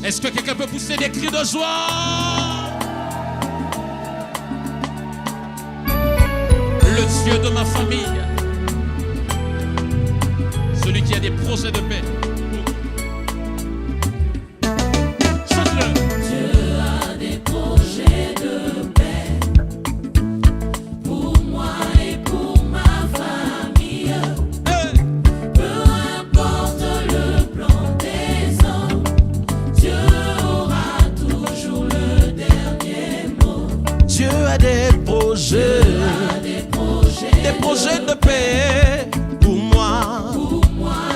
Est-ce que quelqu'un peut pousser des cris de joie? Le Dieu de ma famille, celui qui a des projets de paix. Chante-le. Dieu a des projets de paix pour moi et pour ma famille. Hey. Peu importe le plan des hommes, Dieu aura toujours le dernier mot. Dieu a des projets de paix pour moi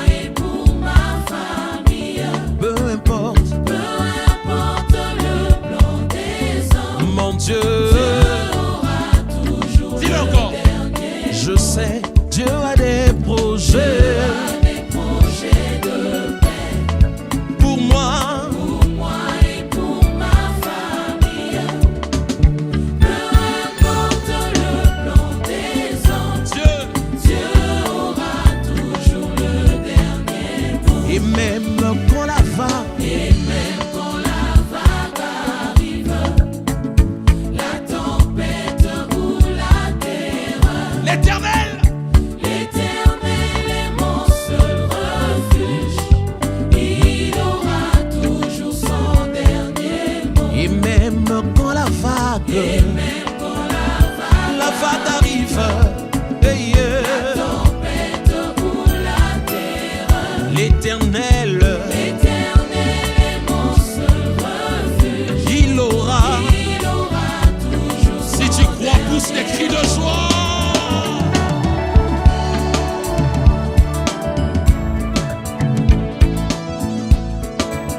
Et pour ma famille. peu importe Peu importe le plan des hommes, mon Dieu. aura toujours Dis-le le encore. dernier. Je sais, Dieu a des projets Des projets de paix pour moi. pour moi et pour ma famille. Peu importe le plan des hommes, Dieu, Dieu aura toujours le dernier mot. Et même quand la vague Et même quand la vague arrive, la tempête ou la terreur, l'Éternel, l'Éternel est mon seul refuge. Il aura toujours son dernier mot. et même quand la vague Même quand la vague arrive, hey, yeah, tempête ou la terreur, l'Éternel, l'Éternel est mon seul refuge. il aura. Il aura toujours son si tu crois, pousse des cris de joie.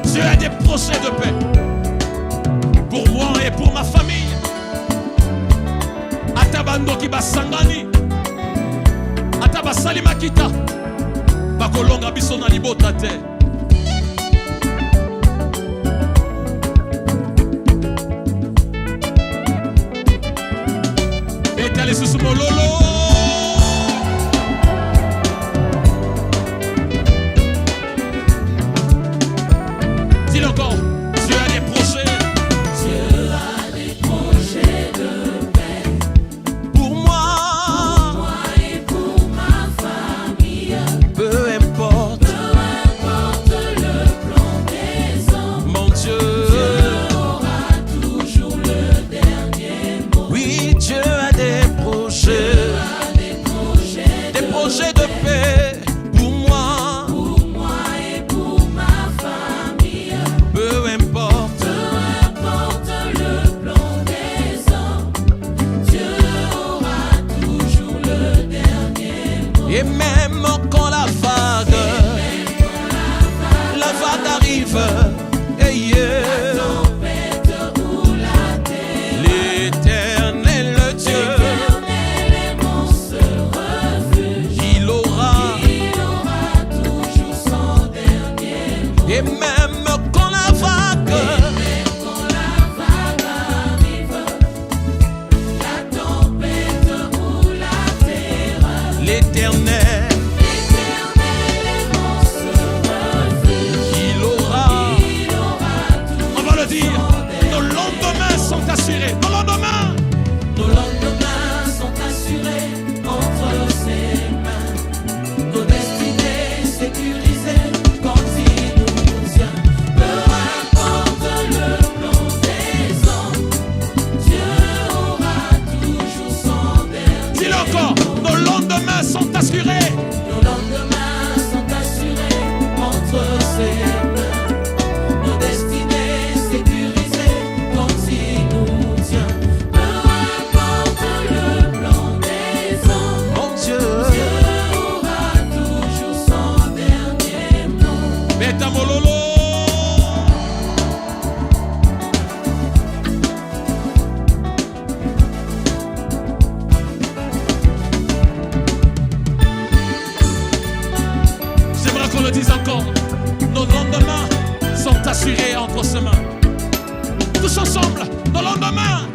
Dieu a des projets de paix pour moi et pour ma famille. Atabando ki basangani, atabasali makita, bakolonga biso na libota te. Betale susu mololo. Dis-le encore. Dieu a des projets Dieu a des projets de paix Pour moi, moi et pour ma famille. peu importe, Peu importe le plan des hommes, mon Dieu. Dieu aura toujours le dernier mot. Oui, Dieu a des projets Des projets de paix pour moi, pour moi et pour ma famille. peu importe. Peu importe le plan des hommes, Dieu aura toujours le dernier mot. Et même quand la vague arrive, hey, yeah, Tempête ou la terre, l'Éternel Dieu, l'Éternel est mon seul refuge. il aura. Il aura toujours son dernier mot. Et même quand la vague Même quand la vague arrive, la tempête ou la terreur, l'Éternel, l'Éternel est mon seul refuge. il aura. Il aura On va le dire. Nos lendemains sont assurés. Nos lendemains. Nos lendemains sont assurés entre ses mains. Nos destinées sécurisées quand il nous tient. Peu importe le plan des hommes, Dieu aura toujours son dernier. Dis-le encore. Nos lendemains sont assurés. Nos lendemains sont assurés entre ses mains. Nos destinées sécurisées quand il nous tient. Peu importe le plan des hommes, Mon Dieu, Dieu aura toujours son dernier mot. Beta mololo. J'aimerais qu'on le dise encore. Nos lendemains sont assurés entre ses mains. Tous ensemble, nos lendemains.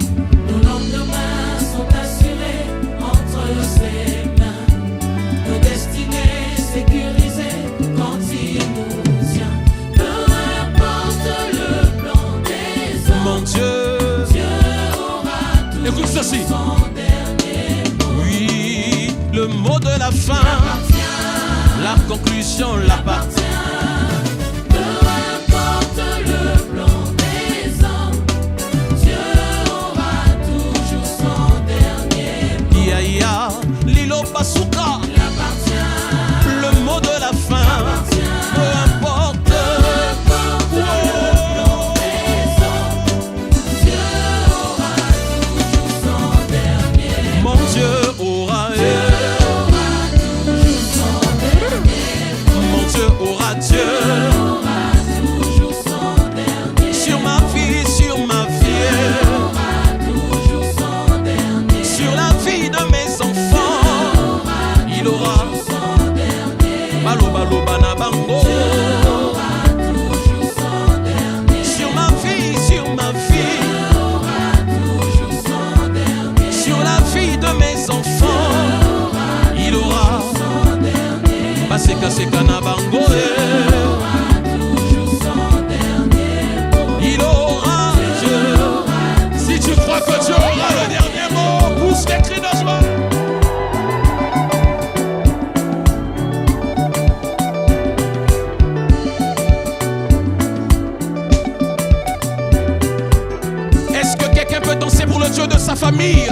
Nos lendemains sont assurés entre ses mains. Nos destinées sécurisées quand il nous tient. Peu importe le ceci. Oui, le mot de la fin, la conclusion l'appartient. Peu importe le plan des hommes, Dieu aura toujours son dernier mot. Ya ya, Lilo Basuka, Il appartient, le mot de la fin, peu importe. le plan des hommes, Dieu aura toujours son dernier mot. Mon Dieu aura, mon Dieu aura Dieu Aura toujours son dernier mot. sur ma vie, sur ma vie, Aura toujours son dernier mot. sur la vie de mes enfants. Il aura Son dernier mot. balo balo bana bango Aura toujours son dernier mot. sur ma vie, sur ma vie, Aura toujours son dernier mot. sur la vie de mes enfants. Il aura Son dernier mot. baseka seka na bango. Aura toujours son dernier mot. Il aura Dieu. Si tu crois que Dieu aura le dernier mot, pousse des cris de joie. Est-ce que quelqu'un peut danser pour le Dieu de sa famille?